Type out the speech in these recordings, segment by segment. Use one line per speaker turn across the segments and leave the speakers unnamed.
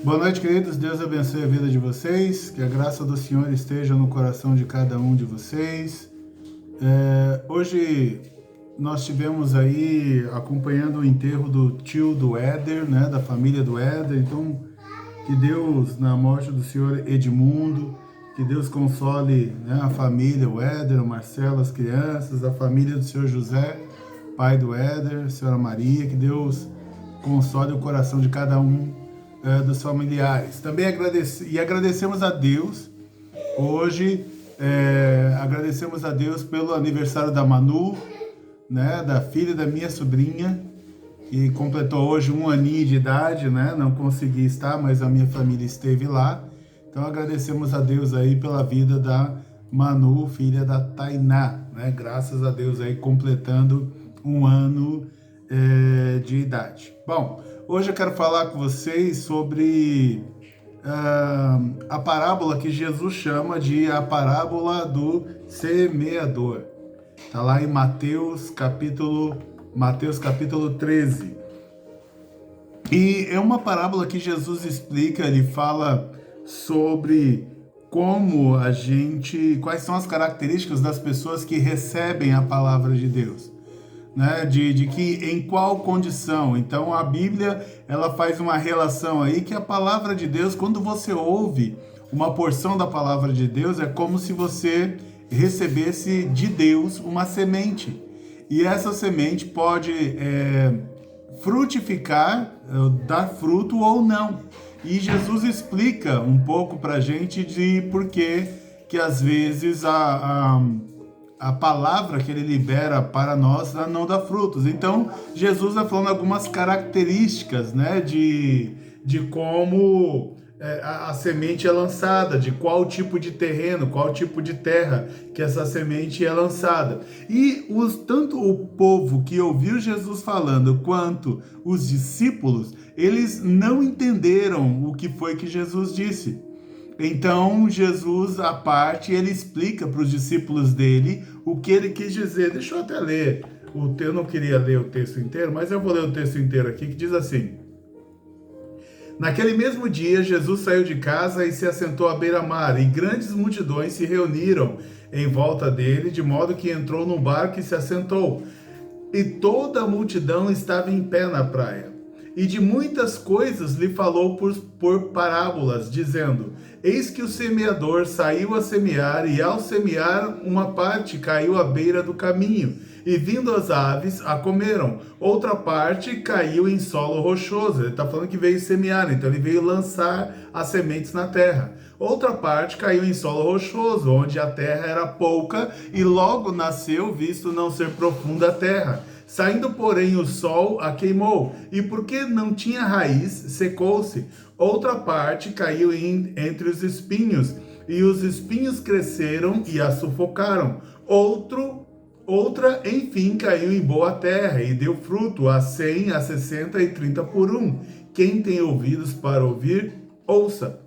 Boa noite, queridos. Deus abençoe a vida de vocês. Que a graça do Senhor esteja no coração de cada um de vocês. Hoje nós tivemos aí acompanhando o enterro do tio do Éder, né, da família do Éder. Então, que Deus, na morte do senhor Edmundo, que Deus console, né, a família, o Éder, o Marcelo, as crianças, a família do senhor José, pai do Éder, a senhora Maria. Que Deus console o coração de cada um dos familiares. Também agradecemos a Deus hoje, agradecemos a Deus pelo aniversário da Manu, né, da filha da minha sobrinha, que completou hoje 1 aninho de idade, né? Não consegui estar, mas a minha família esteve lá. Então agradecemos a Deus aí pela vida da Manu, filha da Tainá, né? Graças a Deus aí completando 1 ano de idade. Bom, hoje eu quero falar com vocês sobre a parábola que Jesus chama de a parábola do semeador. Está lá em Mateus capítulo 13. E é uma parábola que Jesus explica, ele fala sobre quais são as características das pessoas que recebem a palavra de Deus. Né, de que em qual condição. Então a Bíblia ela faz uma relação aí que a palavra de Deus, quando você ouve uma porção da palavra de Deus, é como se você recebesse de Deus uma semente, e essa semente pode frutificar, dar fruto ou não. E Jesus explica um pouco para a gente de por que às vezes a palavra que ele libera para nós não dá frutos. Então, Jesus está falando algumas características, né, de como a semente é lançada, de qual tipo de terreno, qual tipo de terra que essa semente é lançada. E tanto o povo que ouviu Jesus falando, quanto os discípulos, eles não entenderam o que foi que Jesus disse. Então, Jesus, à parte, ele explica para os discípulos dele o que ele quis dizer. Deixa eu até ler. Eu não queria ler o texto inteiro, mas eu vou ler o texto inteiro aqui, que diz assim: Naquele mesmo dia, Jesus saiu de casa e se assentou à beira-mar, e grandes multidões se reuniram em volta dele, de modo que entrou num barco e se assentou. E toda a multidão estava em pé na praia. E de muitas coisas lhe falou por parábolas, dizendo: Eis que o semeador saiu a semear, e ao semear, uma parte caiu à beira do caminho, e vindo as aves, a comeram. Outra parte caiu em solo rochoso. Ele está falando que veio semear, então ele veio lançar as sementes na terra. Outra parte caiu em solo rochoso, onde a terra era pouca, e logo nasceu, visto não ser profunda a terra. Saindo, porém, o sol a queimou, e porque não tinha raiz, secou-se. Outra parte caiu entre os espinhos, e os espinhos cresceram e a sufocaram. Outra, enfim, caiu em boa terra, e deu fruto a 100, a 60 e 30 por um. Quem tem ouvidos para ouvir, ouça.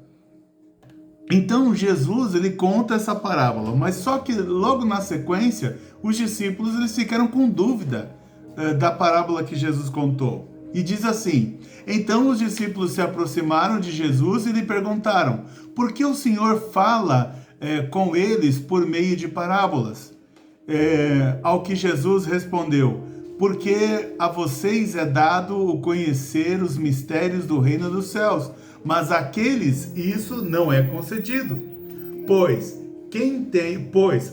Então Jesus ele conta essa parábola, mas só que logo na sequência os discípulos eles ficaram com dúvida da parábola que Jesus contou. E diz assim: Então os discípulos se aproximaram de Jesus e lhe perguntaram: Por que o Senhor fala com eles por meio de parábolas? Ao que Jesus respondeu: Porque a vocês é dado o conhecer os mistérios do reino dos céus, mas àqueles isso não é concedido. Pois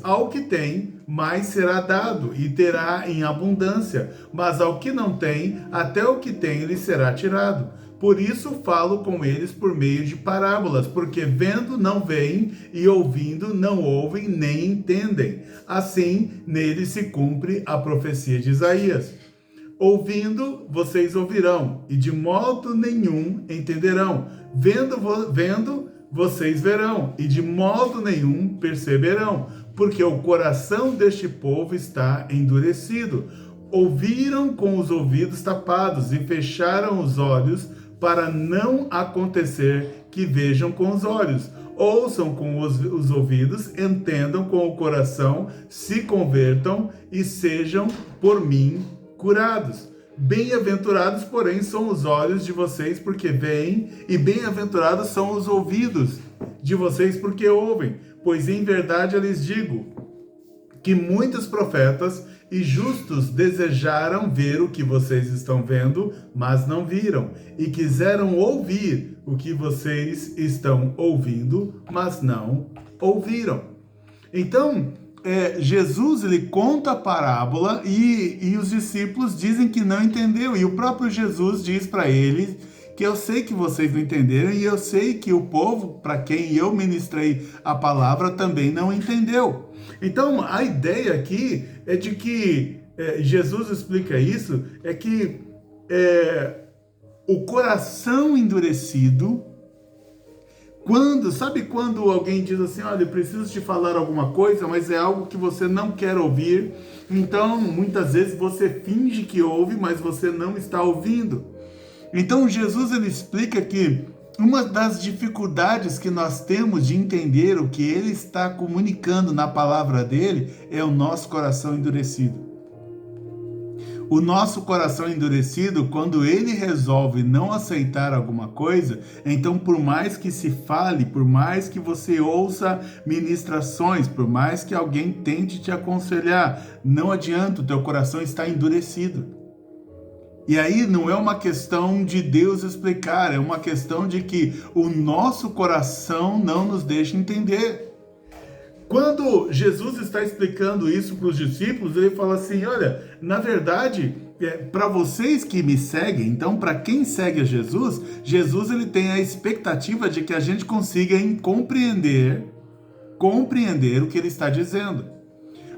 ao que tem, mais será dado, e terá em abundância, mas ao que não tem, até o que tem lhe será tirado. Por isso falo com eles por meio de parábolas, porque vendo não veem, e ouvindo não ouvem nem entendem. Assim, neles se cumpre a profecia de Isaías. Ouvindo, vocês ouvirão, e de modo nenhum entenderão. Vendo, vocês verão, e de modo nenhum perceberão, porque o coração deste povo está endurecido. Ouviram com os ouvidos tapados e fecharam os olhos, para não acontecer que vejam com os olhos, ouçam com os ouvidos, entendam com o coração, se convertam e sejam por mim curados. Bem-aventurados, porém, são os olhos de vocês porque veem, e bem-aventurados são os ouvidos de vocês porque ouvem. Pois em verdade eu lhes digo que muitos profetas e justos desejaram ver o que vocês estão vendo, mas não viram, e quiseram ouvir o que vocês estão ouvindo, mas não ouviram. Então, Jesus, ele conta a parábola e os discípulos dizem que não entendeu. E o próprio Jesus diz para eles que eu sei que vocês não entenderam e eu sei que o povo para quem eu ministrei a palavra também não entendeu. Então, a ideia aqui é de que Jesus explica isso, é que o coração endurecido, sabe quando alguém diz assim, olha, eu preciso te falar alguma coisa, mas é algo que você não quer ouvir, então muitas vezes você finge que ouve, mas você não está ouvindo. Então Jesus, ele explica que uma das dificuldades que nós temos de entender o que ele está comunicando na palavra dele é o nosso coração endurecido. O nosso coração endurecido, quando ele resolve não aceitar alguma coisa, então por mais que se fale, por mais que você ouça ministrações, por mais que alguém tente te aconselhar, não adianta, o teu coração está endurecido. E aí não é uma questão de Deus explicar, é uma questão de que o nosso coração não nos deixa entender. Quando Jesus está explicando isso para os discípulos, ele fala assim, olha, na verdade, para vocês que me seguem, então para quem segue a Jesus, Jesus ele tem a expectativa de que a gente consiga compreender o que ele está dizendo.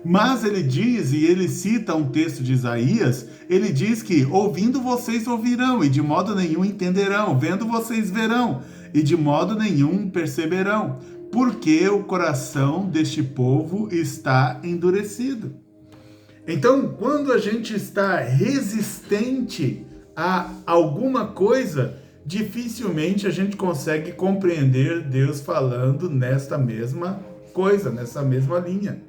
Mas ele diz, e ele cita um texto de Isaías, ele diz que ouvindo vocês ouvirão, e de modo nenhum entenderão, vendo vocês verão, e de modo nenhum perceberão, porque o coração deste povo está endurecido. Então, quando a gente está resistente a alguma coisa, dificilmente a gente consegue compreender Deus falando nesta mesma coisa, nessa mesma linha.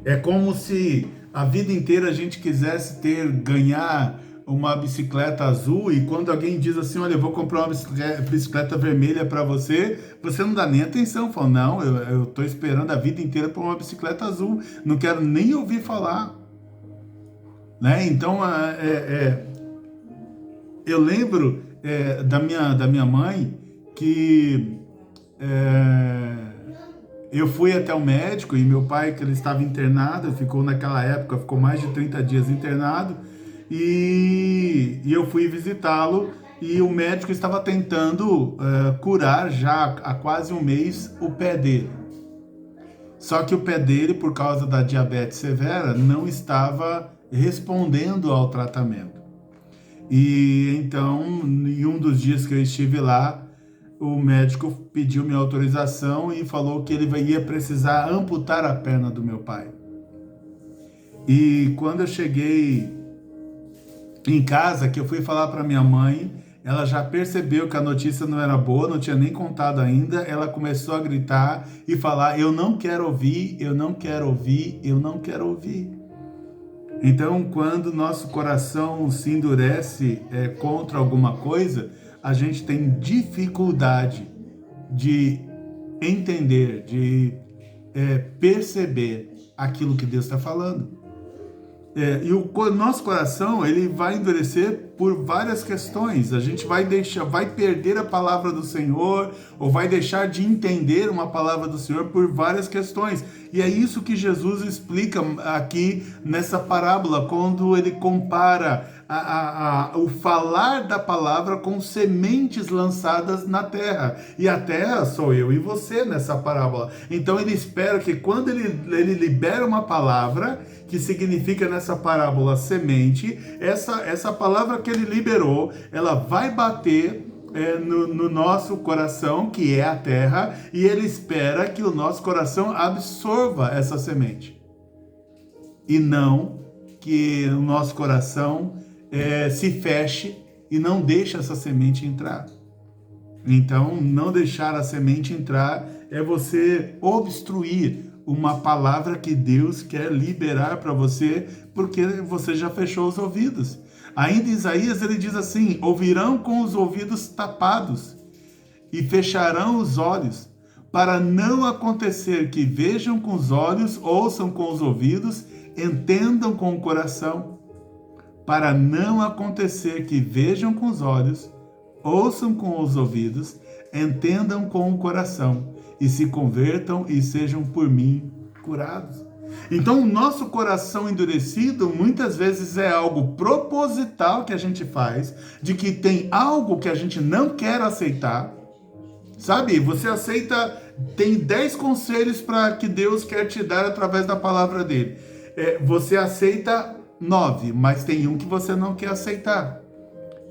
É como se a vida inteira a gente quisesse ganhar uma bicicleta azul e quando alguém diz assim, olha, eu vou comprar uma bicicleta vermelha para você, você não dá nem atenção, fala, não, eu tô esperando a vida inteira por uma bicicleta azul, não quero nem ouvir falar, né? Então, eu lembro da minha mãe que eu fui até o médico e meu pai, que ele estava internado, ficou mais de 30 dias internado, e eu fui visitá-lo e o médico estava tentando curar já há quase um mês o pé dele. Só que o pé dele, por causa da diabetes severa, não estava respondendo ao tratamento. E então, em um dos dias que eu estive lá, o médico pediu minha autorização e falou que ele ia precisar amputar a perna do meu pai. E quando eu cheguei em casa, que eu fui falar para minha mãe, ela já percebeu que a notícia não era boa, não tinha nem contado ainda, ela começou a gritar e falar, eu não quero ouvir, eu não quero ouvir, eu não quero ouvir. Então, quando nosso coração se endurece contra alguma coisa, a gente tem dificuldade de entender, de perceber aquilo que Deus está falando. E o nosso coração, ele vai endurecer por várias questões. A gente vai perder a palavra do Senhor, ou vai deixar de entender uma palavra do Senhor por várias questões. E é isso que Jesus explica aqui nessa parábola, quando ele compara o falar da palavra com sementes lançadas na terra. E a terra sou eu e você nessa parábola. Então ele espera que quando ele libera uma palavra, que significa nessa parábola semente, essa palavra que ele liberou, ela vai bater no nosso coração, que é a terra, e ele espera que o nosso coração absorva essa semente. E não que o nosso coração se feche e não deixe essa semente entrar. Então, não deixar a semente entrar é você obstruir uma palavra que Deus quer liberar para você, porque você já fechou os ouvidos. Ainda Isaías, ele diz assim: ouvirão com os ouvidos tapados e fecharão os olhos, para não acontecer que vejam com os olhos, ouçam com os ouvidos, entendam com o coração. Para não acontecer que vejam com os olhos, ouçam com os ouvidos, entendam com o coração, e se convertam e sejam por mim curados. Então, o nosso coração endurecido muitas vezes é algo proposital que a gente faz, de que tem algo que a gente não quer aceitar. Sabe, você aceita, tem 10 conselhos para que Deus quer te dar através da palavra dele. Você aceita 9, mas tem um que você não quer aceitar.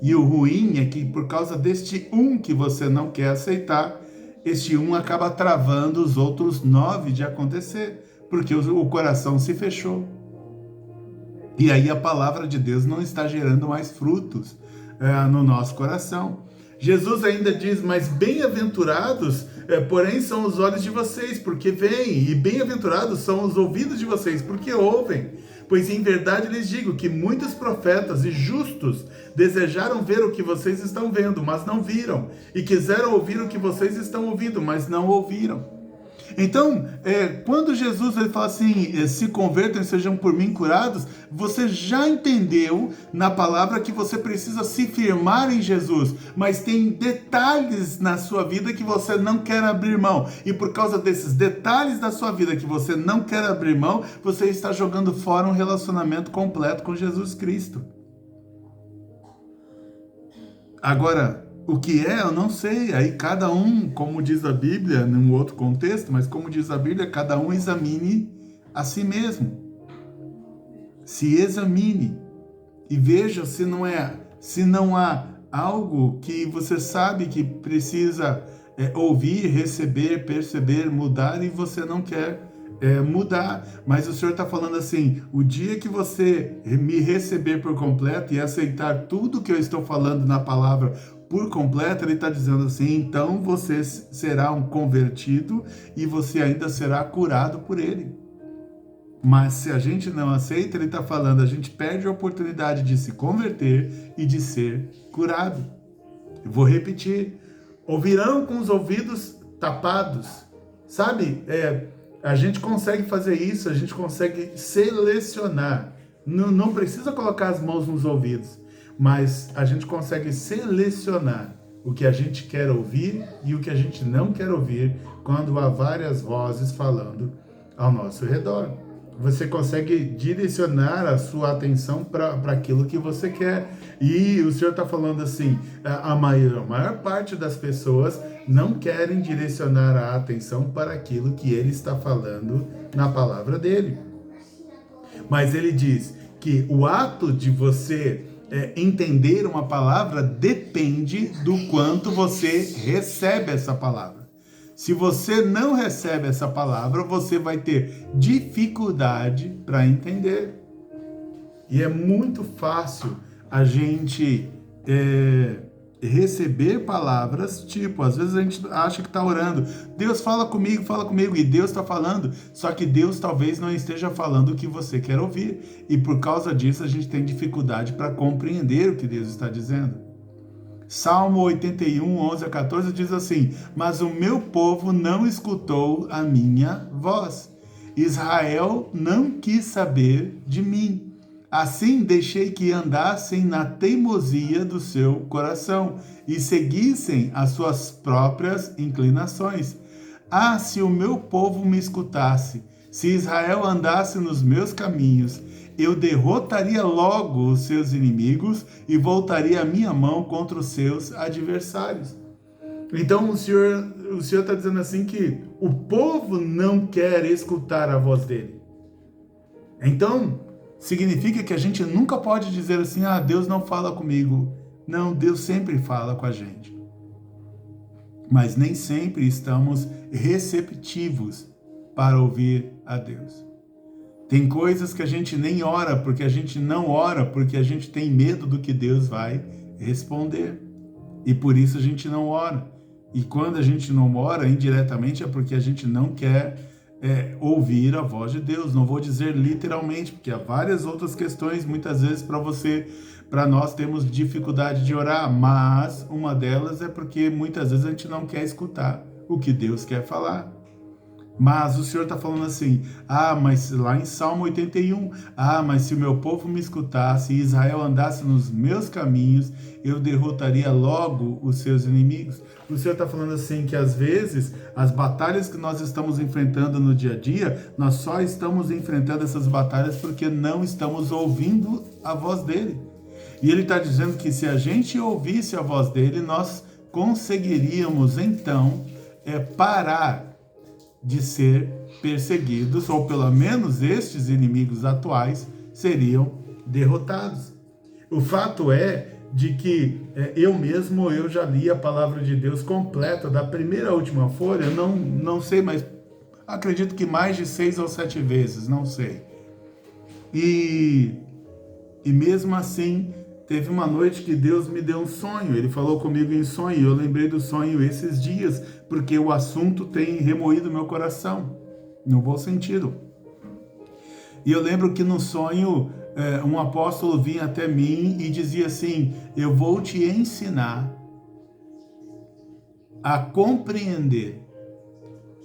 E o ruim é que por causa deste um que você não quer aceitar, este um acaba travando os outros 9 de acontecer, porque o coração se fechou. E aí a palavra de Deus não está gerando mais frutos no nosso coração. Jesus ainda diz: mas bem-aventurados, porém, são os olhos de vocês, porque veem, e bem-aventurados são os ouvidos de vocês, porque ouvem. Pois em verdade lhes digo que muitos profetas e justos desejaram ver o que vocês estão vendo, mas não viram, e quiseram ouvir o que vocês estão ouvindo, mas não ouviram. Então, quando Jesus ele fala assim, se convertam e sejam por mim curados, você já entendeu na palavra que você precisa se firmar em Jesus, mas tem detalhes na sua vida que você não quer abrir mão, e por causa desses detalhes da sua vida que você não quer abrir mão, você está jogando fora um relacionamento completo com Jesus Cristo. Agora, o que eu não sei, aí cada um, como diz a Bíblia, num outro contexto, mas como diz a Bíblia, cada um examine a si mesmo. Se examine e veja se não há algo que você sabe que precisa ouvir, receber, perceber, mudar e você não quer mudar. Mas o Senhor está falando assim: o dia que você me receber por completo e aceitar tudo que eu estou falando na palavra por completo, ele está dizendo assim, então você será um convertido e você ainda será curado por ele. Mas se a gente não aceita, ele está falando, a gente perde a oportunidade de se converter e de ser curado. Eu vou repetir: ouvirão com os ouvidos tapados. Sabe, a gente consegue fazer isso, a gente consegue selecionar. Não precisa colocar as mãos nos ouvidos, mas a gente consegue selecionar o que a gente quer ouvir e o que a gente não quer ouvir quando há várias vozes falando ao nosso redor. Você consegue direcionar a sua atenção para aquilo que você quer. E o Senhor está falando assim, a maior parte das pessoas não querem direcionar a atenção para aquilo que Ele está falando na palavra dEle. Mas Ele diz que o ato de você entender uma palavra depende do quanto você recebe essa palavra. Se você não recebe essa palavra, você vai ter dificuldade para entender. E é muito fácil a gente receber palavras, tipo, às vezes a gente acha que está orando, Deus fala comigo, e Deus está falando, só que Deus talvez não esteja falando o que você quer ouvir, e por causa disso a gente tem dificuldade para compreender o que Deus está dizendo. Salmo 81, 11 a 14 diz assim: mas o meu povo não escutou a minha voz, Israel não quis saber de mim. Assim deixei que andassem na teimosia do seu coração e seguissem as suas próprias inclinações. Ah, se o meu povo me escutasse, se Israel andasse nos meus caminhos, eu derrotaria logo os seus inimigos e voltaria a minha mão contra os seus adversários. Então o Senhor está dizendo assim que o povo não quer escutar a voz dele. Então, significa que a gente nunca pode dizer assim, Deus não fala comigo. Não, Deus sempre fala com a gente. Mas nem sempre estamos receptivos para ouvir a Deus. Tem coisas que a gente nem ora, porque a gente não ora, porque a gente tem medo do que Deus vai responder. E por isso a gente não ora. E quando a gente não ora, indiretamente, é porque a gente não quer ouvir a voz de Deus. Não vou dizer literalmente, porque há várias outras questões, muitas vezes para nós temos dificuldade de orar, mas uma delas é porque muitas vezes a gente não quer escutar o que Deus quer falar. Mas o Senhor está falando assim, mas lá em Salmo 81, mas se o meu povo me escutasse e Israel andasse nos meus caminhos, eu derrotaria logo os seus inimigos. O Senhor está falando assim, que às vezes, as batalhas que nós estamos enfrentando no dia a dia, nós só estamos enfrentando essas batalhas porque não estamos ouvindo a voz dele. E ele está dizendo que se a gente ouvisse a voz dele, nós conseguiríamos então parar de ser perseguidos, ou pelo menos estes inimigos atuais seriam derrotados. O fato é de que eu já li a palavra de Deus completa, da primeira à última folha, não sei, mas acredito que mais de 6 ou 7 vezes, não sei. E mesmo assim, teve uma noite que Deus me deu um sonho, Ele falou comigo em sonho, e eu lembrei do sonho esses dias, porque o assunto tem remoído meu coração, no bom sentido. E eu lembro que no sonho, um apóstolo vinha até mim e dizia assim, eu vou te ensinar a compreender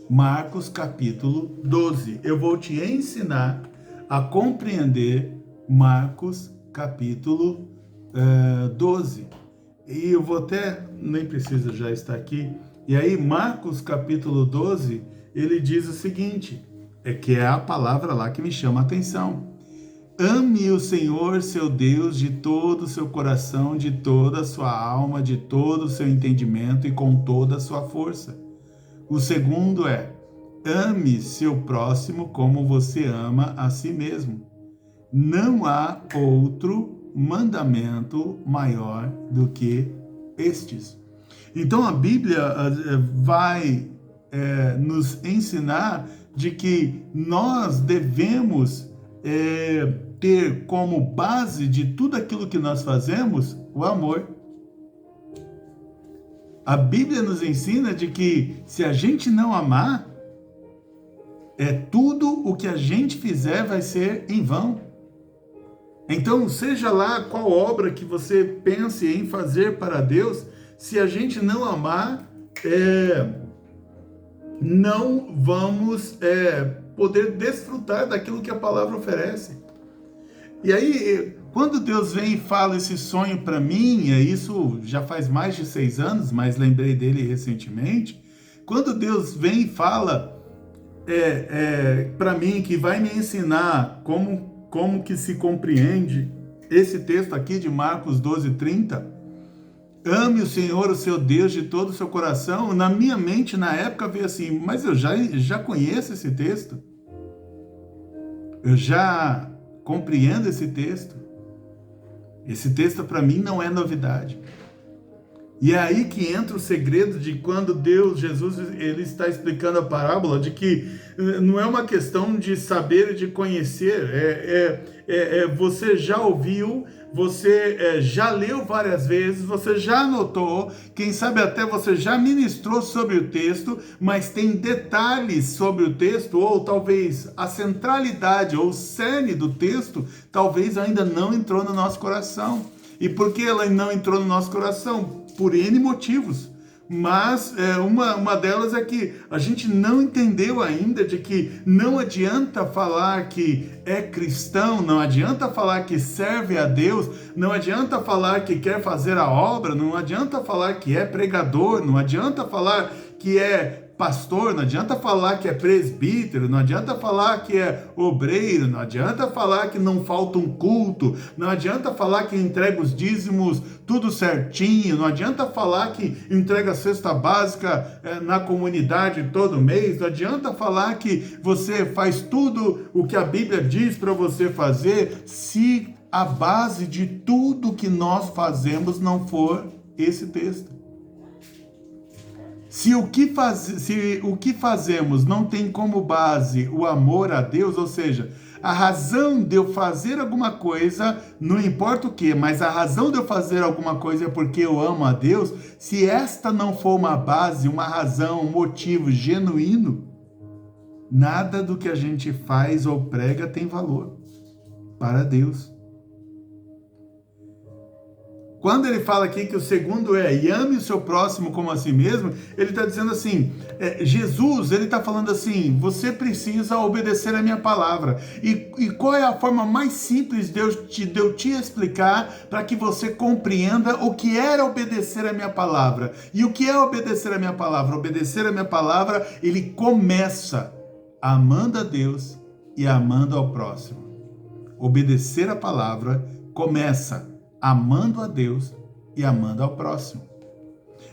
Marcos capítulo 12. Eu vou te ensinar a compreender Marcos capítulo 12. E eu vou até, nem precisa já estar aqui. E aí Marcos capítulo 12, ele diz o seguinte, que é a palavra lá que me chama a atenção. Ame o Senhor, seu Deus, de todo o seu coração, de toda a sua alma, de todo o seu entendimento e com toda a sua força. O segundo ame seu próximo como você ama a si mesmo. Não há outro mandamento maior do que estes. Então a Bíblia vai nos ensinar de que nós devemos ter como base de tudo aquilo que nós fazemos o amor. A Bíblia nos ensina de que se a gente não amar, tudo o que a gente fizer vai ser em vão. Então, seja lá qual obra que você pense em fazer para Deus, se a gente não amar, não vamos poder desfrutar daquilo que a palavra oferece. E aí, quando Deus vem e fala esse sonho para mim, isso já faz mais de 6 anos, mas lembrei dele recentemente, quando Deus vem e fala para mim que vai me ensinar como que se compreende esse texto aqui de Marcos 12:30, ame o Senhor, o seu Deus, de todo o seu coração. Na minha mente, na época, veio assim, mas eu já conheço esse texto. Eu já compreendo esse texto. Esse texto, para mim, não é novidade. E é aí que entra o segredo de quando Jesus, ele está explicando a parábola, de que não é uma questão de saber e de conhecer, você já ouviu, você já leu várias vezes, você já anotou, quem sabe até você já ministrou sobre o texto, mas tem detalhes sobre o texto, ou talvez a centralidade ou o cerne do texto, talvez ainda não entrou no nosso coração. E por que ela não entrou no nosso coração? Por N motivos. Mas uma delas é que a gente não entendeu ainda de que não adianta falar que é cristão, não adianta falar que serve a Deus, não adianta falar que quer fazer a obra, não adianta falar que é pregador, não adianta falar que é pastor, não adianta falar que é presbítero, não adianta falar que é obreiro, não adianta falar que não falta um culto, não adianta falar que entrega os dízimos tudo certinho, não adianta falar que entrega a cesta básica na comunidade todo mês, não adianta falar que você faz tudo o que a Bíblia diz para você fazer, se a base de tudo que nós fazemos não for esse texto. Se o que fazemos não tem como base o amor a Deus, ou seja, a razão de eu fazer alguma coisa, não importa o que, mas a razão de eu fazer alguma coisa é porque eu amo a Deus, se esta não for uma base, uma razão, um motivo genuíno, Nada do que a gente faz ou prega tem valor para Deus. Quando ele fala aqui que o segundo é e ame o seu próximo como a si mesmo, ele está dizendo assim, Jesus, ele está falando assim, você precisa obedecer a minha palavra. E qual é a forma mais simples de eu te explicar para que você compreenda o que era obedecer a minha palavra? E o que é obedecer a minha palavra? Obedecer a minha palavra, ele começa amando a Deus e amando ao próximo. Obedecer a palavra começa amando a Deus e amando ao próximo.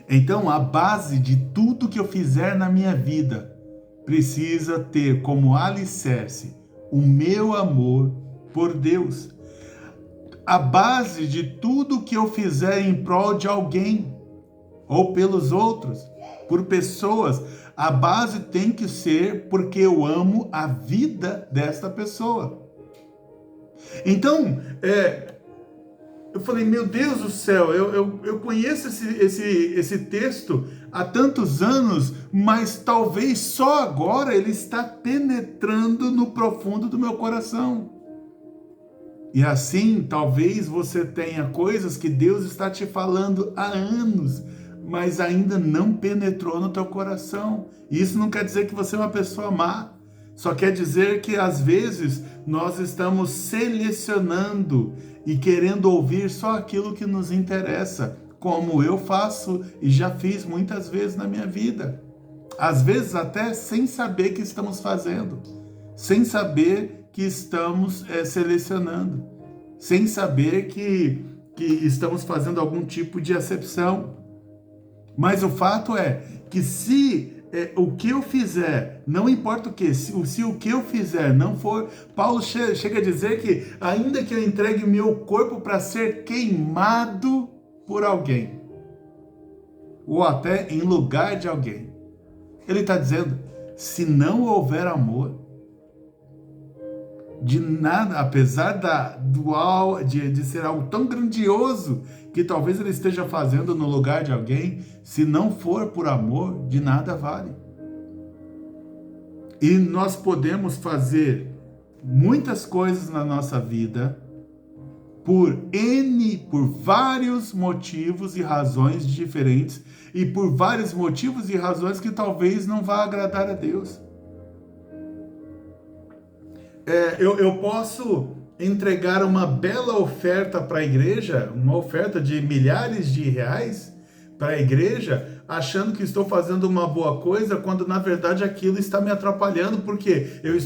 Então, a base de tudo que eu fizer na minha vida precisa ter como alicerce o meu amor por Deus. A base de tudo que eu fizer em prol de alguém, ou pelos outros, por pessoas, a base tem que ser porque eu amo a vida desta pessoa. Então, eu falei, meu Deus do céu, eu conheço esse texto há tantos anos, mas talvez só agora ele está penetrando no profundo do meu coração. E assim, talvez você tenha coisas que Deus está te falando há anos, mas ainda não penetrou no teu coração. E isso não quer dizer que você é uma pessoa má. Só quer dizer que às vezes nós estamos selecionando e querendo ouvir só aquilo que nos interessa, como eu faço e já fiz muitas vezes na minha vida. Às vezes até sem saber que estamos fazendo, sem saber que estamos selecionando, sem saber que estamos fazendo algum tipo de acepção. Mas o fato é que se o que eu fizer, não importa o que, se o que eu fizer não for, Paulo chega a dizer que ainda que eu entregue meu corpo para ser queimado por alguém, ou até em lugar de alguém, ele está dizendo, se não houver amor, de nada, apesar de ser algo tão grandioso que talvez ele esteja fazendo no lugar de alguém, se não for por amor, de nada vale. E nós podemos fazer muitas coisas na nossa vida por vários motivos e razões diferentes e por vários motivos e razões que talvez não vá agradar a Deus. Eu posso entregar uma bela oferta para a igreja, uma oferta de milhares de reais para a igreja, achando que estou fazendo uma boa coisa, quando na verdade aquilo está me atrapalhando, porque eu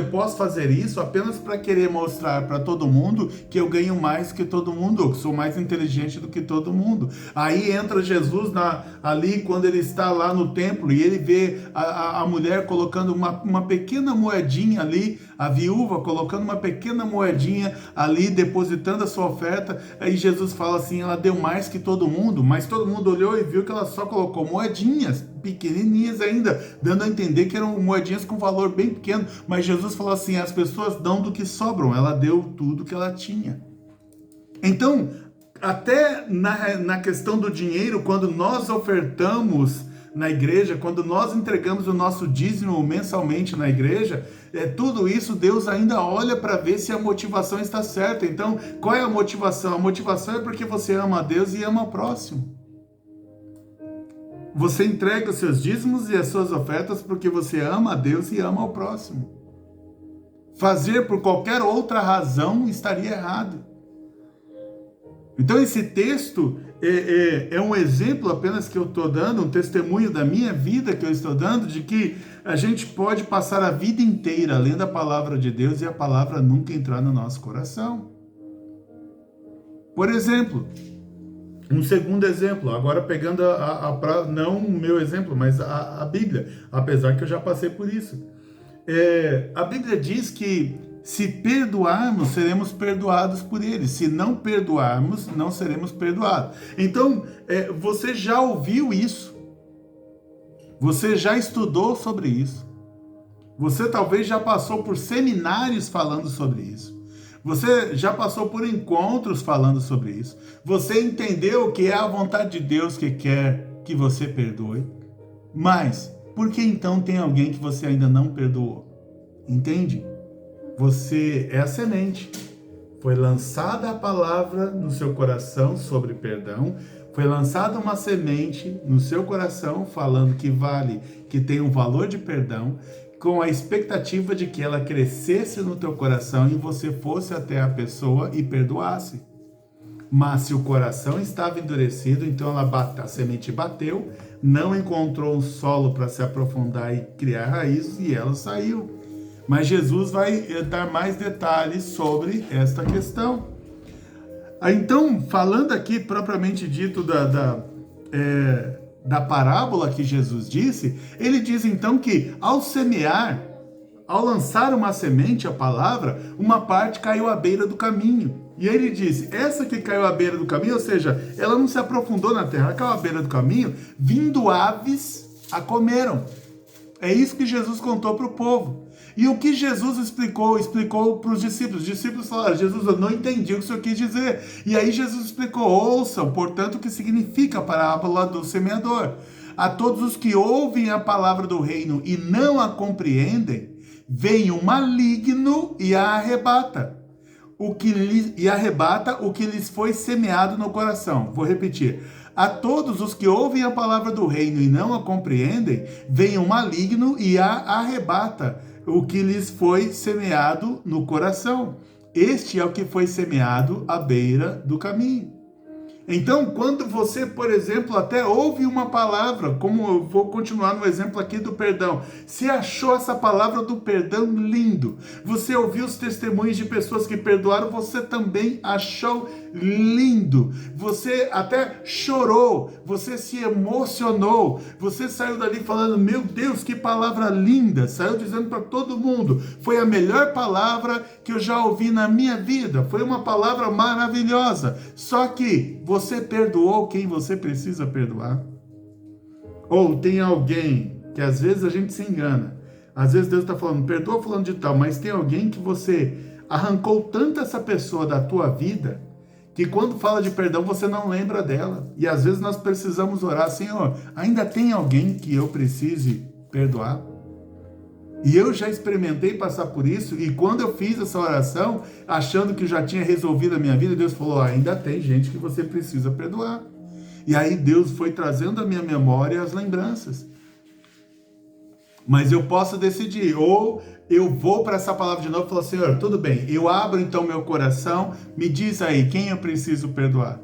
posso fazer isso apenas para querer mostrar para todo mundo que eu ganho mais que todo mundo, que sou mais inteligente do que todo mundo. Aí entra Jesus ali, quando ele está lá no templo, e ele vê a mulher colocando uma pequena moedinha ali, a viúva colocando uma pequena moedinha ali, depositando a sua oferta. Aí Jesus fala assim, ela deu mais que todo mundo, mas todo mundo olhou e viu que ela só colocou moedinhas, pequenininhas ainda, dando a entender que eram moedinhas com valor bem pequeno. Mas Jesus falou assim, as pessoas dão do que sobram, ela deu tudo que ela tinha. Então, até na questão do dinheiro, quando nós ofertamos na igreja, quando nós entregamos o nosso dízimo mensalmente na igreja, tudo isso Deus ainda olha para ver se a motivação está certa. Então, qual é a motivação? A motivação é porque você ama a Deus e ama o próximo. Você entrega os seus dízimos e as suas ofertas porque você ama a Deus e ama o próximo. Fazer por qualquer outra razão estaria errado. Então esse texto é um exemplo apenas que eu estou dando, um testemunho da minha vida que eu estou dando, de que a gente pode passar a vida inteira lendo a palavra de Deus e a palavra nunca entrar no nosso coração. Por exemplo, um segundo exemplo, agora pegando não o meu exemplo, mas a Bíblia, apesar que eu já passei por isso. A Bíblia diz que se perdoarmos, seremos perdoados por Ele. Se não perdoarmos, não seremos perdoados. Então, você já ouviu isso. Você já estudou sobre isso. Você talvez já passou por seminários falando sobre isso. Você já passou por encontros falando sobre isso. Você entendeu que é a vontade de Deus que quer que você perdoe. Mas por que então tem alguém que você ainda não perdoou? Entende? Você é a semente. Foi lançada a palavra no seu coração sobre perdão, foi lançada uma semente no seu coração falando que vale, que tem um valor de perdão, com a expectativa de que ela crescesse no teu coração e você fosse até a pessoa e perdoasse. Mas se o coração estava endurecido, então a semente bateu, não encontrou um solo para se aprofundar e criar raízes e ela saiu. Mas Jesus vai dar mais detalhes sobre esta questão. Então, falando aqui propriamente dito da parábola que Jesus disse, ele diz então que ao semear, ao lançar uma semente, a palavra, uma parte caiu à beira do caminho. E ele diz, essa que caiu à beira do caminho, ou seja, ela não se aprofundou na terra, ela caiu à beira do caminho, vindo aves a comeram. É isso que Jesus contou para o povo. E o que Jesus explicou para os discípulos. Os discípulos falaram, Jesus, eu não entendi o que o senhor quis dizer. E aí Jesus explicou, ouçam, portanto, o que significa a parábola do semeador. A todos os que ouvem a palavra do reino e não a compreendem, vem o maligno e a arrebata. O que lhes foi semeado no coração. Vou repetir. A todos os que ouvem a palavra do reino e não a compreendem, vem o maligno e a arrebata o que lhes foi semeado no coração. Este é o que foi semeado à beira do caminho. Então, quando você, por exemplo, até ouve uma palavra, como eu vou continuar no exemplo aqui do perdão, você achou essa palavra do perdão lindo, você ouviu os testemunhos de pessoas que perdoaram, você também achou lindo, você até chorou, você se emocionou, você saiu dali falando, meu Deus, que palavra linda, saiu dizendo para todo mundo, foi a melhor palavra que eu já ouvi na minha vida, foi uma palavra maravilhosa, só que você perdoou quem você precisa perdoar? Ou tem alguém que às vezes a gente se engana, às vezes Deus está falando, perdoa falando de tal, mas tem alguém que você arrancou tanto essa pessoa da tua vida, que quando fala de perdão você não lembra dela. E às vezes nós precisamos orar, Senhor, ainda tem alguém que eu precise perdoar? E eu já experimentei passar por isso, e quando eu fiz essa oração, achando que já tinha resolvido a minha vida, Deus falou, ainda tem gente que você precisa perdoar. E aí Deus foi trazendo à minha memória as lembranças. Mas eu posso decidir, ou eu vou para essa palavra de novo e falo, Senhor, tudo bem, eu abro então meu coração, me diz aí, quem eu preciso perdoar?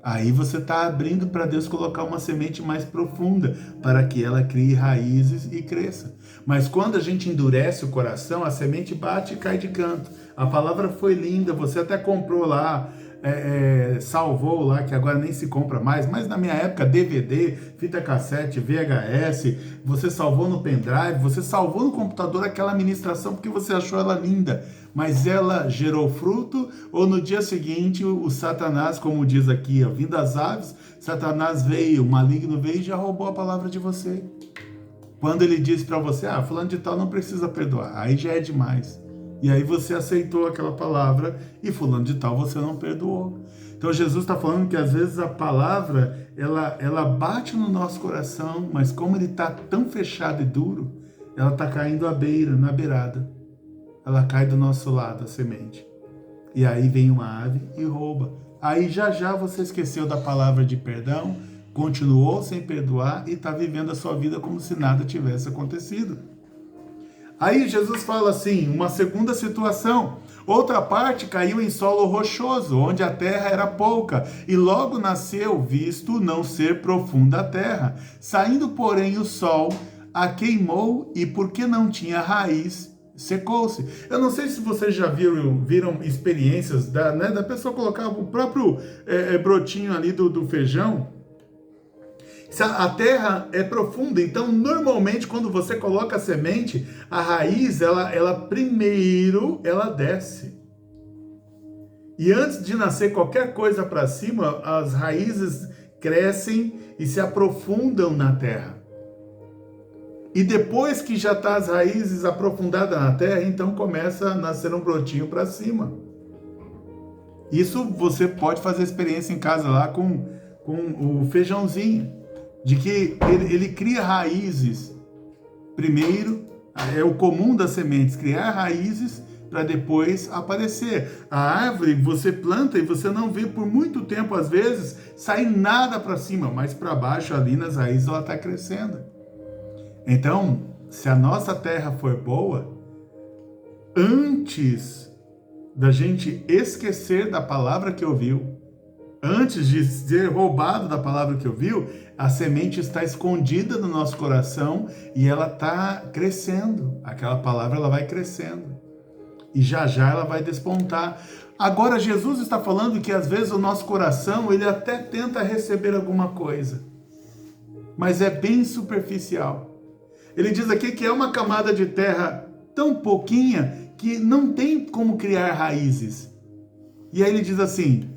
Aí você está abrindo para Deus colocar uma semente mais profunda, para que ela crie raízes e cresça. Mas quando a gente endurece o coração, a semente bate e cai de canto. A palavra foi linda, você até comprou lá, salvou lá, que agora nem se compra mais, mas na minha época DVD, fita cassete, VHS, você salvou no pendrive, você salvou no computador aquela ministração porque você achou ela linda, mas ela gerou fruto, ou no dia seguinte o Satanás, como diz aqui, vindo das aves, Satanás veio, o maligno veio e já roubou a palavra de você. Quando ele diz para você, fulano de tal não precisa perdoar, aí já é demais. E aí você aceitou aquela palavra e fulano de tal você não perdoou. Então Jesus está falando que às vezes a palavra, ela bate no nosso coração, mas como ele está tão fechado e duro, ela está caindo na beirada. Ela cai do nosso lado, a semente. E aí vem uma ave e rouba. Aí já você esqueceu da palavra de perdão, continuou sem perdoar e está vivendo a sua vida como se nada tivesse acontecido. Aí Jesus fala assim, uma segunda situação, outra parte caiu em solo rochoso, onde a terra era pouca, e logo nasceu, visto não ser profunda a terra. Saindo, porém, o sol a queimou, e porque não tinha raiz, secou-se. Eu não sei se vocês já viram experiências da pessoa colocar o próprio brotinho ali do feijão. A terra é profunda, então normalmente quando você coloca a semente, a raiz, ela primeiro desce. E antes de nascer qualquer coisa para cima, as raízes crescem e se aprofundam na terra. E depois que já está as raízes aprofundadas na terra, então começa a nascer um brotinho para cima. Isso você pode fazer experiência em casa lá com o feijãozinho. de que ele cria raízes. Primeiro, é o comum das sementes, criar raízes para depois aparecer. A árvore você planta e você não vê por muito tempo, às vezes, sair nada para cima, mas para baixo, ali nas raízes, ela está crescendo. Então, se a nossa terra for boa, antes da gente esquecer da palavra que ouviu, antes de ser roubado da palavra que ouviu, a semente está escondida no nosso coração e ela está crescendo. Aquela palavra ela vai crescendo. E já já ela vai despontar. Agora Jesus está falando que às vezes o nosso coração, ele até tenta receber alguma coisa, mas é bem superficial. Ele diz aqui que é uma camada de terra tão pouquinha que não tem como criar raízes. E aí ele diz assim: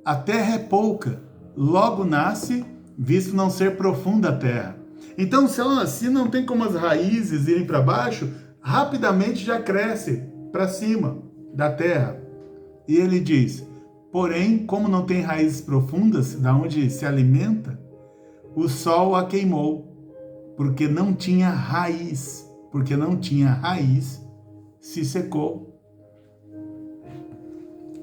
a terra é pouca, logo nasce, visto não ser profunda a terra. Então, se não tem como as raízes irem para baixo, rapidamente já cresce para cima da terra. E ele diz: porém, como não tem raízes profundas, da onde se alimenta, o sol a queimou, porque não tinha raiz. Porque não tinha raiz, se secou.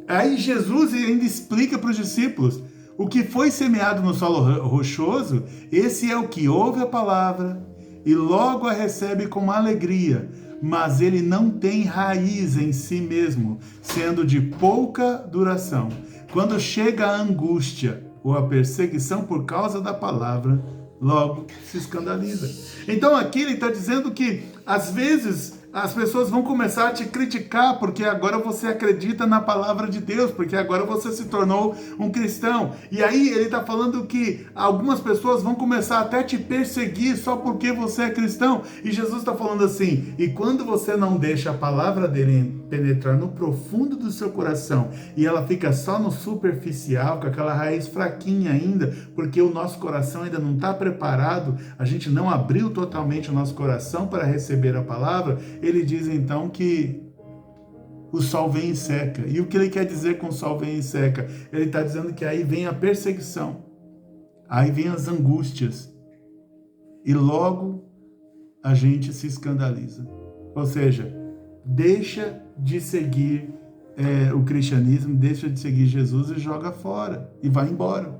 Aí Jesus ainda explica para os discípulos: o que foi semeado no solo rochoso, esse é o que ouve a palavra e logo a recebe com alegria, mas ele não tem raiz em si mesmo, sendo de pouca duração. Quando chega a angústia ou a perseguição por causa da palavra, logo se escandaliza. Então aqui ele está dizendo que às vezes as pessoas vão começar a te criticar porque agora você acredita na palavra de Deus, porque agora você se tornou um cristão. E aí ele está falando que algumas pessoas vão começar até a te perseguir só porque você é cristão. E Jesus está falando assim: e quando você não deixa a palavra dele penetrar no profundo do seu coração e ela fica só no superficial, com aquela raiz fraquinha ainda, porque o nosso coração ainda não está preparado, a gente não abriu totalmente o nosso coração para receber a palavra, ele diz então que o sol vem e seca. E o que ele quer dizer com o sol vem e seca? Ele está dizendo que aí vem a perseguição, aí vem as angústias, e logo a gente se escandaliza. Ou seja, deixa de seguir o cristianismo, deixa de seguir Jesus e joga fora, e vai embora.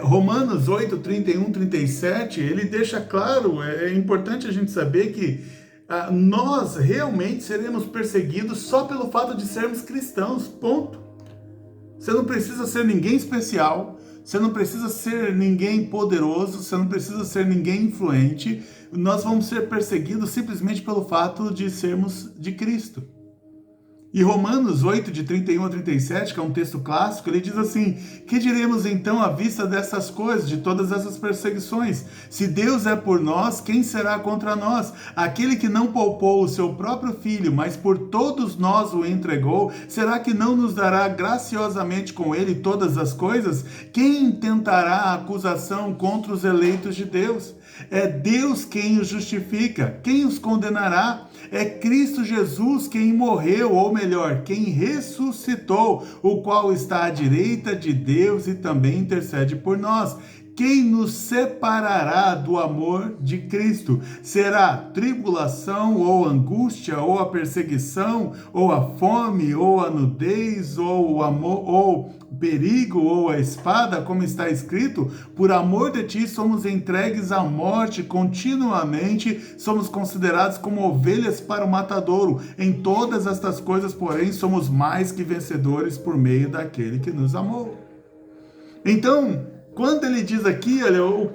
Romanos 8, 31, 37, ele deixa claro, é importante a gente saber que nós realmente seremos perseguidos só pelo fato de sermos cristãos, ponto. Você não precisa ser ninguém especial, você não precisa ser ninguém poderoso, você não precisa ser ninguém influente, nós vamos ser perseguidos simplesmente pelo fato de sermos de Cristo. E Romanos 8, de 31 a 37, que é um texto clássico, ele diz assim: que diremos então à vista dessas coisas, de todas essas perseguições? Se Deus é por nós, quem será contra nós? Aquele que não poupou o seu próprio filho, mas por todos nós o entregou, será que não nos dará graciosamente com ele todas as coisas? Quem intentará a acusação contra os eleitos de Deus? É Deus quem os justifica. Quem os condenará? É Cristo Jesus quem morreu, ou melhor, quem ressuscitou, o qual está à direita de Deus e também intercede por nós. Quem nos separará do amor de Cristo? Será tribulação, ou angústia, ou a perseguição, ou a fome, ou a nudez, ou o amor, ou perigo, ou a espada, como está escrito: por amor de ti somos entregues à morte continuamente, somos considerados como ovelhas para o matadouro. Em todas estas coisas, porém, somos mais que vencedores por meio daquele que nos amou. Então, quando ele diz aqui, olha, o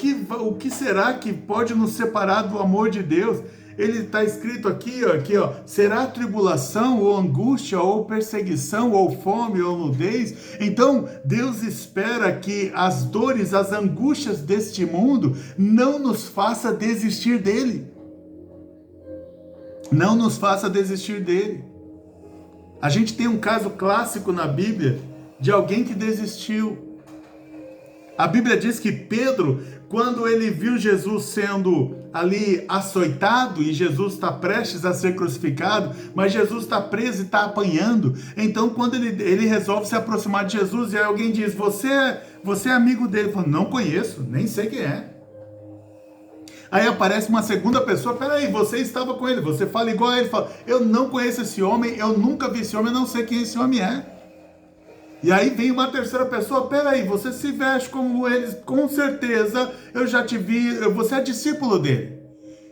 que será que pode nos separar do amor de Deus? Ele está escrito aqui, ó, será tribulação, ou angústia, ou perseguição, ou fome, ou nudez? Então, Deus espera que as dores, as angústias deste mundo não nos faça desistir dele. Não nos faça desistir dele. A gente tem um caso clássico na Bíblia de alguém que desistiu. A Bíblia diz que Pedro, quando ele viu Jesus sendo ali açoitado e Jesus está prestes a ser crucificado, mas Jesus está preso e está apanhando. Então, quando ele resolve se aproximar de Jesus, e aí alguém diz: você é amigo dele? Ele fala: não conheço, nem sei quem é. Aí aparece uma segunda pessoa: peraí, você estava com ele, você fala igual a ele. Fala: eu não conheço esse homem, eu nunca vi esse homem, eu não sei quem esse homem é. E aí vem uma terceira pessoa: peraí, você se veste como eles, com certeza eu já te vi, você é discípulo dele.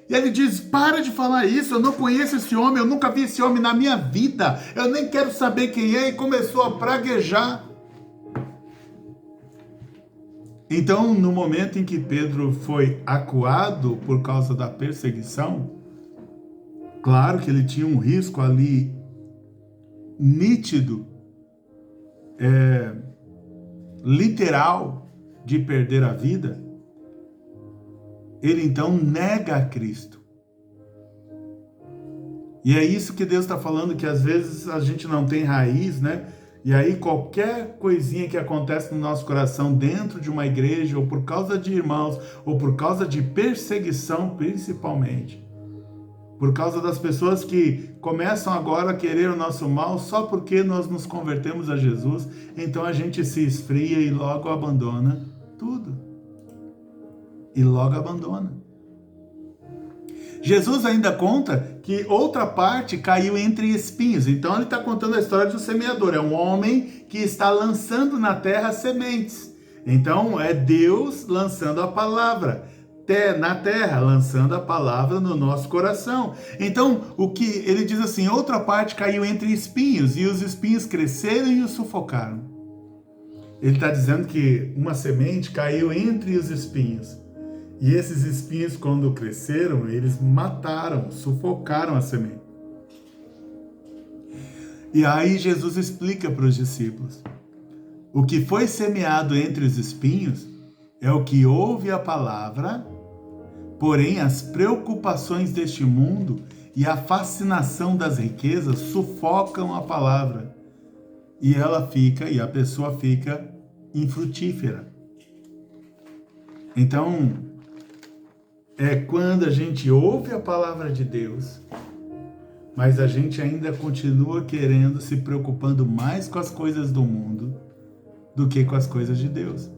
E ele diz: para de falar isso, eu não conheço esse homem, eu nunca vi esse homem na minha vida, eu nem quero saber quem é, e começou a praguejar. Então, no momento em que Pedro foi acuado por causa da perseguição, claro que ele tinha um risco ali nítido, literal, de perder a vida. Ele então nega a Cristo. E é isso que Deus está falando, que às vezes a gente não tem raiz, né? E aí qualquer coisinha que acontece no nosso coração dentro de uma igreja, ou por causa de irmãos, ou por causa de perseguição principalmente, por causa das pessoas que começam agora a querer o nosso mal só porque nós nos convertemos a Jesus, então a gente se esfria e logo abandona tudo. E logo abandona. Jesus ainda conta que outra parte caiu entre espinhos. Então ele está contando a história do semeador. É um homem que está lançando na terra sementes. Então é Deus lançando a palavra na terra, lançando a palavra no nosso coração. Então o que ele diz assim: outra parte caiu entre espinhos, e os espinhos cresceram e o sufocaram. Ele está dizendo que uma semente caiu entre os espinhos. E esses espinhos, quando cresceram, eles mataram, sufocaram a semente. E aí Jesus explica para os discípulos: o que foi semeado entre os espinhos é o que ouve a palavra, porém as preocupações deste mundo e a fascinação das riquezas sufocam a palavra. E a pessoa fica infrutífera. Então, é quando a gente ouve a palavra de Deus, mas a gente ainda continua querendo, se preocupando mais com as coisas do mundo do que com as coisas de Deus.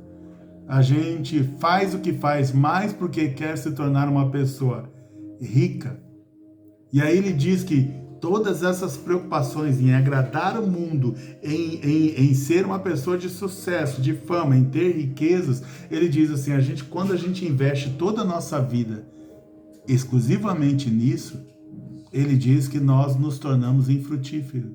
A gente faz o que faz mais porque quer se tornar uma pessoa rica. E aí ele diz que todas essas preocupações em agradar o mundo, em ser uma pessoa de sucesso, de fama, em ter riquezas, ele diz assim: quando a gente investe toda a nossa vida exclusivamente nisso, ele diz que nós nos tornamos infrutíferos.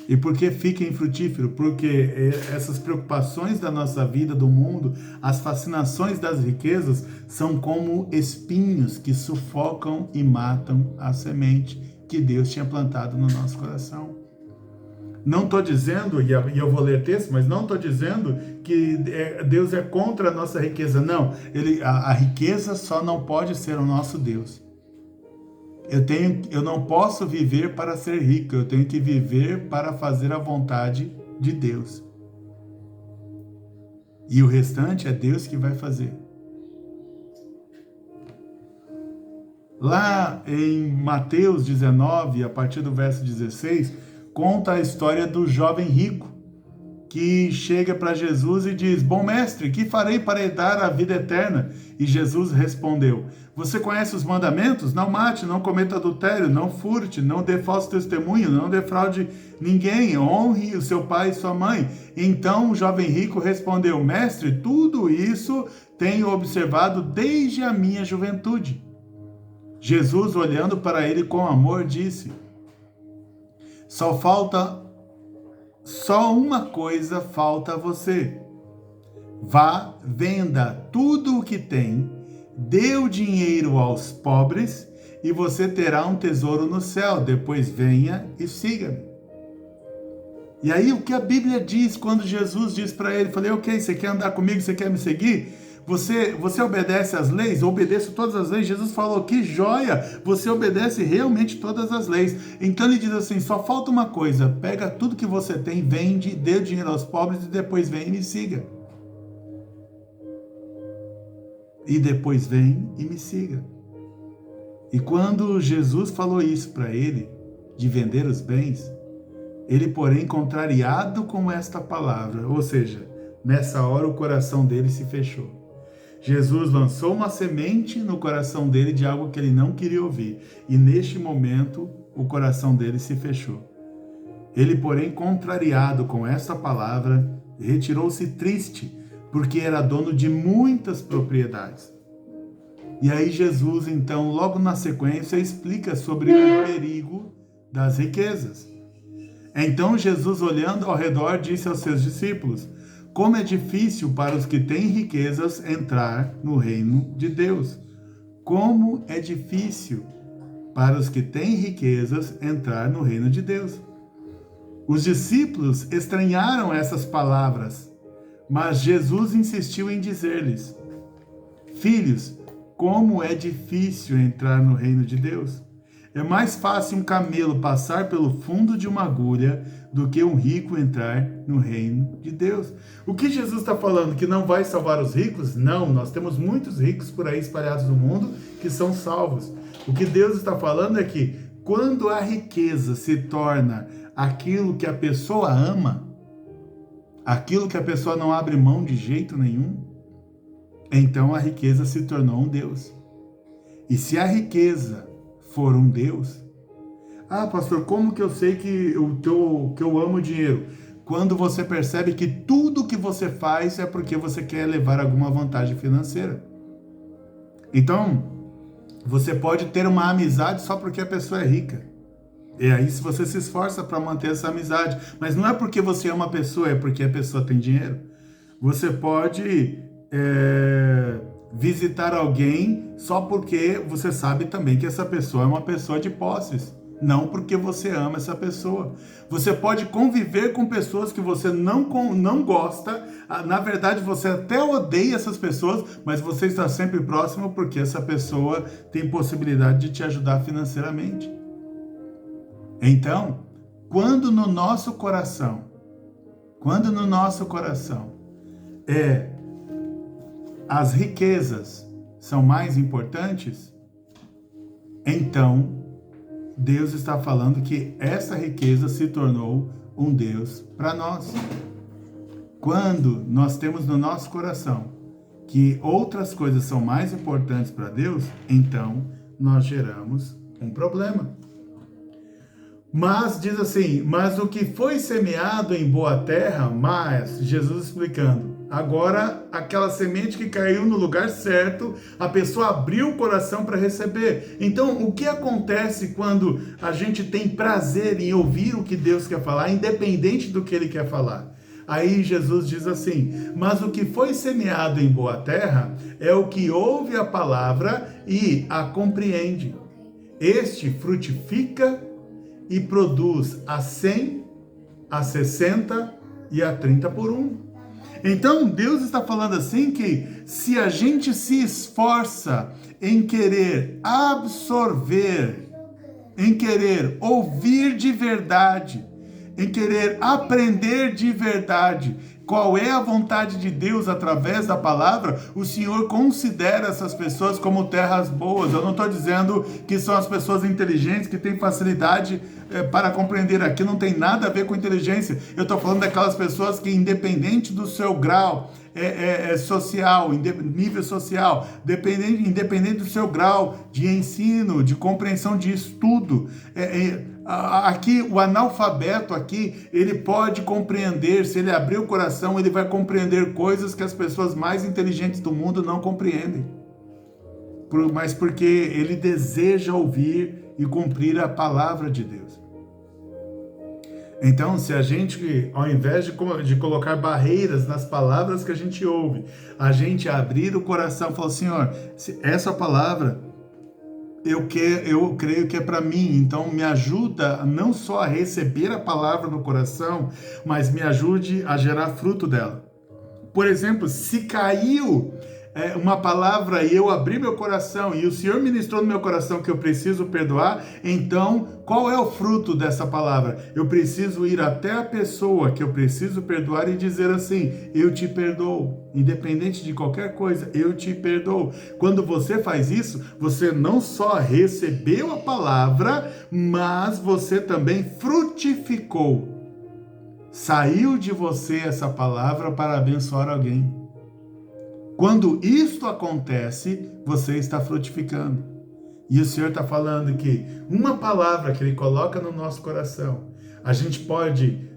E por que fica infrutífero? Porque essas preocupações da nossa vida, do mundo, as fascinações das riquezas, são como espinhos que sufocam e matam a semente que Deus tinha plantado no nosso coração. Não estou dizendo, e eu vou ler texto, mas não estou dizendo que Deus é contra a nossa riqueza. Não, a riqueza só não pode ser o nosso Deus. Eu não posso viver para ser rico, eu tenho que viver para fazer a vontade de Deus. E o restante é Deus que vai fazer. Lá em Mateus 19, a partir do verso 16, conta a história do jovem rico, que chega para Jesus e diz: bom mestre, que farei para herdar a vida eterna? E Jesus respondeu: você conhece os mandamentos? Não mate, não cometa adultério, não furte, não dê falso testemunho, não defraude ninguém, honre o seu pai e sua mãe. Então o jovem rico respondeu: mestre, tudo isso tenho observado desde a minha juventude. Jesus, olhando para ele com amor, disse: só uma coisa falta a você. Vá, venda tudo o que tem, dê o dinheiro aos pobres e você terá um tesouro no céu. Depois venha e siga-me. E aí o que a Bíblia diz quando Jesus diz para ele, falei: ok, você quer andar comigo, você quer me seguir? Você obedece às leis? Eu obedeço todas as leis. Jesus falou: que joia, você obedece realmente todas as leis. Então ele diz assim: só falta uma coisa, pega tudo que você tem, vende, dê o dinheiro aos pobres e depois vem e me siga. e depois vem e me siga. E quando Jesus falou isso para ele, de vender os bens, ele, porém, contrariado com esta palavra, ou seja, nessa hora o coração dele se fechou. Jesus lançou uma semente no coração dele de algo que ele não queria ouvir, e neste momento o coração dele se fechou. Ele, porém, contrariado com esta palavra, retirou-se triste, porque era dono de muitas propriedades. E aí Jesus, então, logo na sequência, explica sobre o perigo das riquezas. Então Jesus, olhando ao redor, disse aos seus discípulos: como é difícil para os que têm riquezas entrar no reino de Deus. Como é difícil para os que têm riquezas entrar no reino de Deus. Os discípulos estranharam essas palavras, mas Jesus insistiu em dizer-lhes: filhos, como é difícil entrar no reino de Deus. É mais fácil um camelo passar pelo fundo de uma agulha do que um rico entrar no reino de Deus. O que Jesus está falando? Que não vai salvar os ricos? Não, nós temos muitos ricos por aí espalhados no mundo que são salvos. O que Deus está falando é que quando a riqueza se torna aquilo que a pessoa ama, aquilo que a pessoa não abre mão de jeito nenhum, então a riqueza se tornou um Deus. E se a riqueza for um Deus, pastor, como que eu sei que eu amo dinheiro? Quando você percebe que tudo que você faz é porque você quer levar alguma vantagem financeira. Então, você pode ter uma amizade só porque a pessoa é rica. E aí, se você se esforça para manter essa amizade, mas não é porque você ama a pessoa, é porque a pessoa tem dinheiro. Você pode visitar alguém só porque você sabe também que essa pessoa é uma pessoa de posses, não porque você ama essa pessoa. Você pode conviver com pessoas que você não gosta, na verdade você até odeia essas pessoas, mas você está sempre próximo porque essa pessoa tem possibilidade de te ajudar financeiramente. Então, quando no nosso coração as riquezas são mais importantes, então Deus está falando que essa riqueza se tornou um Deus para nós. Quando nós temos no nosso coração que outras coisas são mais importantes para Deus, então nós geramos um problema. Mas, diz assim, mas o que foi semeado em boa terra, mas, Jesus explicando, agora aquela semente que caiu no lugar certo, a pessoa abriu o coração para receber. Então, o que acontece quando a gente tem prazer em ouvir o que Deus quer falar, independente do que Ele quer falar? Aí Jesus diz assim, mas o que foi semeado em boa terra é o que ouve a palavra e a compreende. Este frutifica e produz a 100, a 60 e a 30 por 1. Então, Deus está falando assim que se a gente se esforça em querer absorver, em querer ouvir de verdade, em querer aprender de verdade qual é a vontade de Deus através da palavra, o Senhor considera essas pessoas como terras boas. Eu não estou dizendo que são as pessoas inteligentes que têm facilidade para compreender. Aqui não tem nada a ver com inteligência. Eu estou falando daquelas pessoas que, independente do seu grau social, nível social, independente do seu grau de ensino, de compreensão de estudo, aqui o analfabeto aqui, ele pode compreender, se ele abrir o coração, ele vai compreender coisas que as pessoas mais inteligentes do mundo não compreendem, mas porque ele deseja ouvir e cumprir a palavra de Deus. Então, se a gente, ao invés de colocar barreiras nas palavras que a gente ouve, a gente abrir o coração e falar, Senhor, essa palavra eu creio que é para mim, então me ajuda não só a receber a palavra no coração, mas me ajude a gerar fruto dela. Por exemplo, se caiu uma palavra e eu abri meu coração e o Senhor ministrou no meu coração que eu preciso perdoar, então qual é o fruto dessa palavra? Eu preciso ir até a pessoa que eu preciso perdoar e dizer assim: eu te perdoo, independente de qualquer coisa, eu te perdoo. Quando você faz isso, você não só recebeu a palavra, mas você também frutificou. Saiu de você essa palavra para abençoar alguém. Quando isto acontece, você está frutificando. E o Senhor está falando que uma palavra que Ele coloca no nosso coração, a gente pode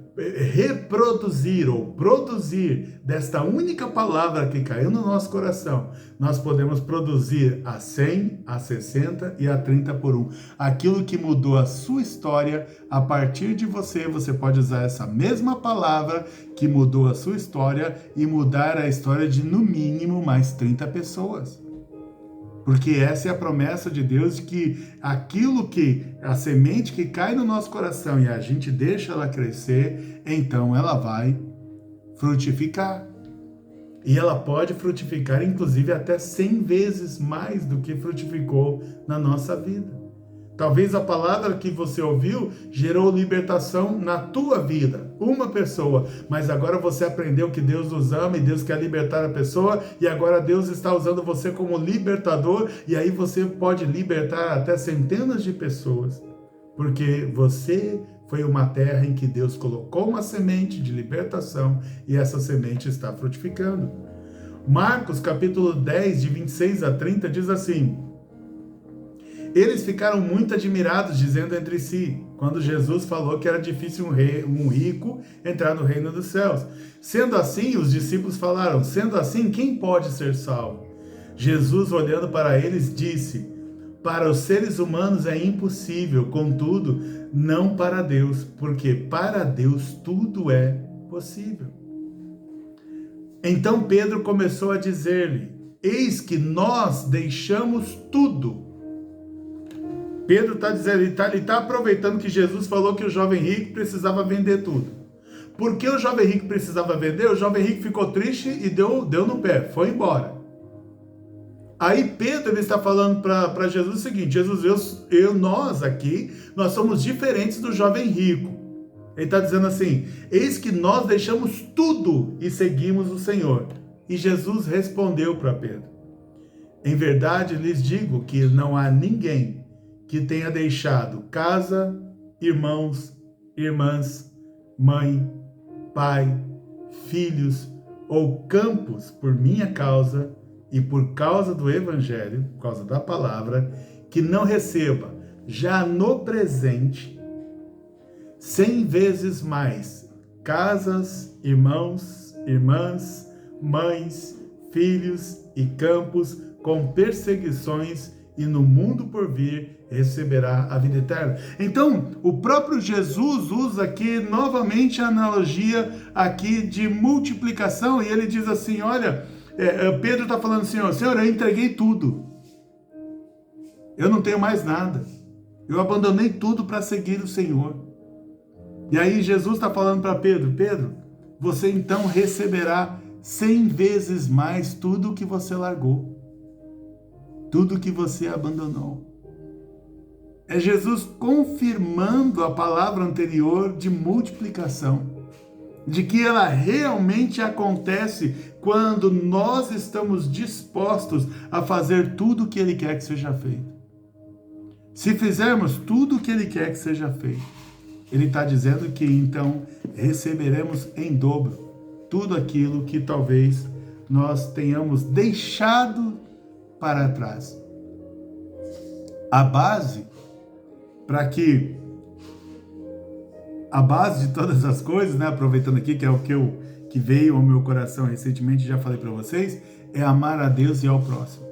reproduzir ou produzir desta única palavra que caiu no nosso coração. Nós podemos produzir a 100, a 60 e a 30 por 1. Aquilo que mudou a sua história, a partir de você, você pode usar essa mesma palavra que mudou a sua história e mudar a história de no mínimo mais 30 pessoas. Porque essa é a promessa de Deus, de que aquilo que, a semente que cai no nosso coração e a gente deixa ela crescer, então ela vai frutificar. E ela pode frutificar, inclusive, até 100 vezes mais do que frutificou na nossa vida. Talvez a palavra que você ouviu gerou libertação na tua vida, uma pessoa, mas agora você aprendeu que Deus nos ama e Deus quer libertar a pessoa, e agora Deus está usando você como libertador, e aí você pode libertar até centenas de pessoas, porque você foi uma terra em que Deus colocou uma semente de libertação, e essa semente está frutificando. Marcos capítulo 10, de 26 a 30, diz assim: eles ficaram muito admirados, dizendo entre si, quando Jesus falou que era difícil um rico entrar no reino dos céus. Sendo assim, os discípulos falaram: sendo assim, quem pode ser salvo? Jesus, olhando para eles, disse: para os seres humanos é impossível, contudo, não para Deus, porque para Deus tudo é possível. Então Pedro começou a dizer-lhe: eis que nós deixamos tudo. Pedro está dizendo, ele está aproveitando que Jesus falou que o jovem rico precisava vender tudo. Por que o jovem rico precisava vender? O jovem rico ficou triste e deu no pé, foi embora. Aí Pedro ele está falando para Jesus o seguinte: Jesus, nós aqui, nós somos diferentes do jovem rico. Ele está dizendo assim: eis que nós deixamos tudo e seguimos o Senhor. E Jesus respondeu para Pedro: em verdade lhes digo que não há ninguém que tenha deixado casa, irmãos, irmãs, mãe, pai, filhos ou campos por minha causa e por causa do Evangelho, por causa da palavra, que não receba já no presente 100 vezes mais casas, irmãos, irmãs, mães, filhos e campos com perseguições, e no mundo por vir receberá a vida eterna. Então, o próprio Jesus usa aqui novamente a analogia aqui de multiplicação, e ele diz assim: olha, Pedro está falando assim, Senhor, eu entreguei tudo, eu não tenho mais nada, eu abandonei tudo para seguir o Senhor. E aí Jesus está falando para Pedro: Pedro, você então receberá 100 vezes mais tudo que você largou, tudo que você abandonou. É Jesus confirmando a palavra anterior de multiplicação, de que ela realmente acontece quando nós estamos dispostos a fazer tudo o que Ele quer que seja feito. Se fizermos tudo o que Ele quer que seja feito, Ele está dizendo que então receberemos em dobro tudo aquilo que talvez nós tenhamos deixado para trás. A base de todas as coisas, né, aproveitando aqui que é o que veio ao meu coração recentemente, já falei para vocês, é amar a Deus e ao próximo.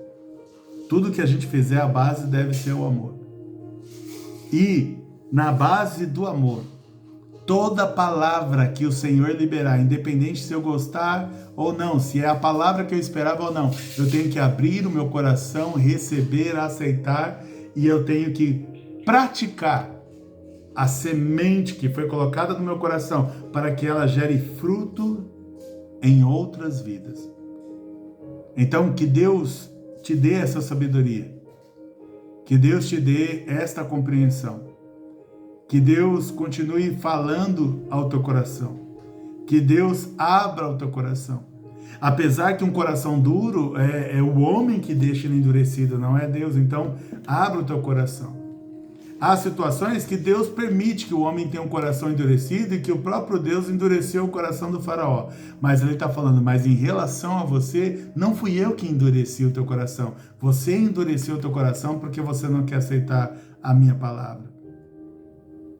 Tudo que a gente fizer, a base deve ser o amor. E na base do amor, toda palavra que o Senhor liberar, independente se eu gostar ou não, se é a palavra que eu esperava ou não, eu tenho que abrir o meu coração, receber, aceitar, e eu tenho que praticar a semente que foi colocada no meu coração para que ela gere fruto em outras vidas. Então, que Deus te dê essa sabedoria, que Deus te dê esta compreensão, que Deus continue falando ao teu coração, que Deus abra o teu coração. Apesar que um coração duro é o homem que deixa ele endurecido, não é Deus. Então, abra o teu coração. Há situações que Deus permite que o homem tenha um coração endurecido e que o próprio Deus endureceu o coração do faraó. Mas ele está falando, mas em relação a você, não fui eu que endureci o teu coração. Você endureceu o teu coração porque você não quer aceitar a minha palavra.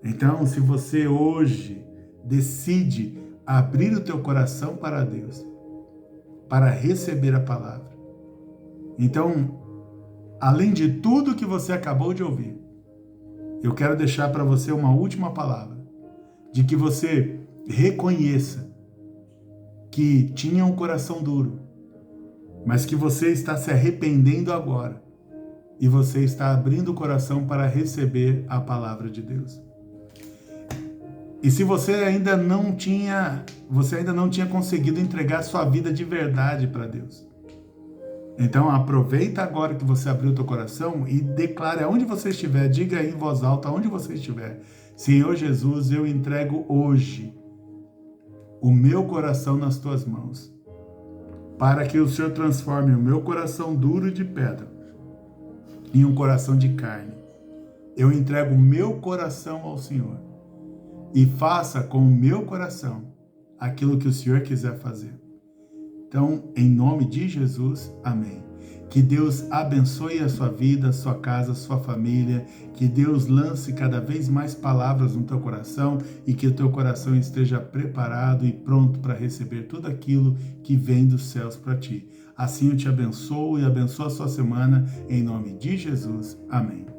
Então, se você hoje decide abrir o teu coração para Deus, para receber a palavra, então, além de tudo que você acabou de ouvir, eu quero deixar para você uma última palavra, de que você reconheça que tinha um coração duro, mas que você está se arrependendo agora e você está abrindo o coração para receber a palavra de Deus. E se você ainda não tinha conseguido entregar sua vida de verdade para Deus, então aproveita agora que você abriu o teu coração e declare aonde você estiver, diga aí em voz alta, aonde você estiver: Senhor Jesus, eu entrego hoje o meu coração nas tuas mãos, para que o Senhor transforme o meu coração duro de pedra em um coração de carne. Eu entrego o meu coração ao Senhor e faça com o meu coração aquilo que o Senhor quiser fazer. Então, em nome de Jesus, amém. Que Deus abençoe a sua vida, a sua casa, a sua família. Que Deus lance cada vez mais palavras no teu coração e que o teu coração esteja preparado e pronto para receber tudo aquilo que vem dos céus para ti. Assim eu te abençoo e abençoo a sua semana, em nome de Jesus. Amém.